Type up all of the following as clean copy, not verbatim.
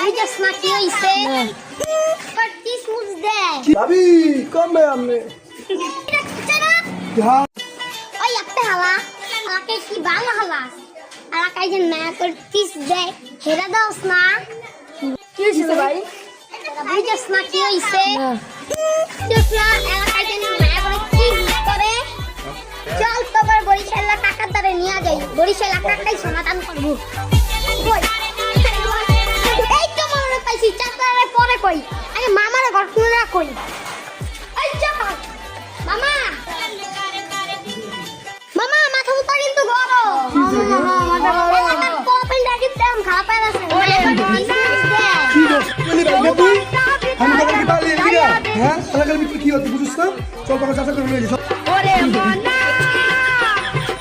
বুঝছস না কি হইছে পঁচিশ মুজ দে ভাবি কমবে আমনে ওই একটা হালা আমাকে কি ভালো হালা আমাকে যে না করতিস দে হেরা দাওস না কি হয়েছে ভাই? বুঝছস না কি হইছে দেখলা এলাকায় যে না করতিস করে চল তোবার বরিশাল টাকা তারে নিয়ে যাই বরিশাল টাকাটাই সমাধান করব কই এই তো মনে পাইছি চাকরারে পরে কই আগে মামার ঘর খুলে কই এই চাপা মামা মামা মাথা মুতা কিন্তু গরম মাথা গরম পপেন ডাকি তেম খারাপ আছে কি দোষ বলি ভাই তুই আমি তোকে কি পারলি এদিকে হ্যাঁ এলাকার ভিতরে কি হচ্ছে বুঝছ না চল তোকে চাচা করে নিয়ে যা ওরে মনা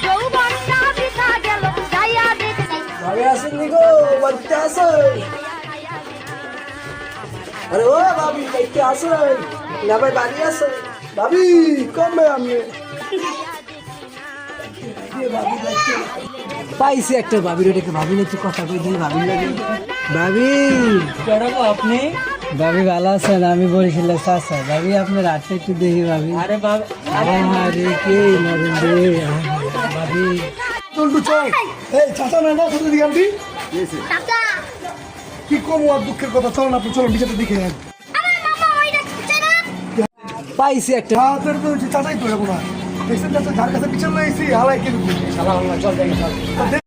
যৌবনটা বিতা গেল যাইয়া দেখে ভাবি আসেন নিগো বাড়িতে আসেন আরে ও ভাবি বাড়িতে আসেন না ভাই বাড়ি আসেন ভাবি কমবে আমনে পাইছি একটা ভাবির ওটাকে ভাবি না একটু কথা কই দিই ভাবি লাগে ভাবি কেডাকো আপনি? ভাবি ভালো আছেন আমি বরিশালে চাচা ভাবি আপনার রাতটা একটু দেখি ভাবি আরে বাবা, আরে রে কে নরেন রে ভাবি চল তো চল এই চাচা না না তোদের দিকে আনবি চাচা কি কম আর দুঃখের কথা চল না আপনি চল বিচারটা দেখে নেন আমার মামা ওইটা চাচা পাইছি একটা তাদের তো চাচাই তো যাবো না দেখছেন চাচা যার কাছে বিচার লইছি হালাই কিন্তু শালা চল যাই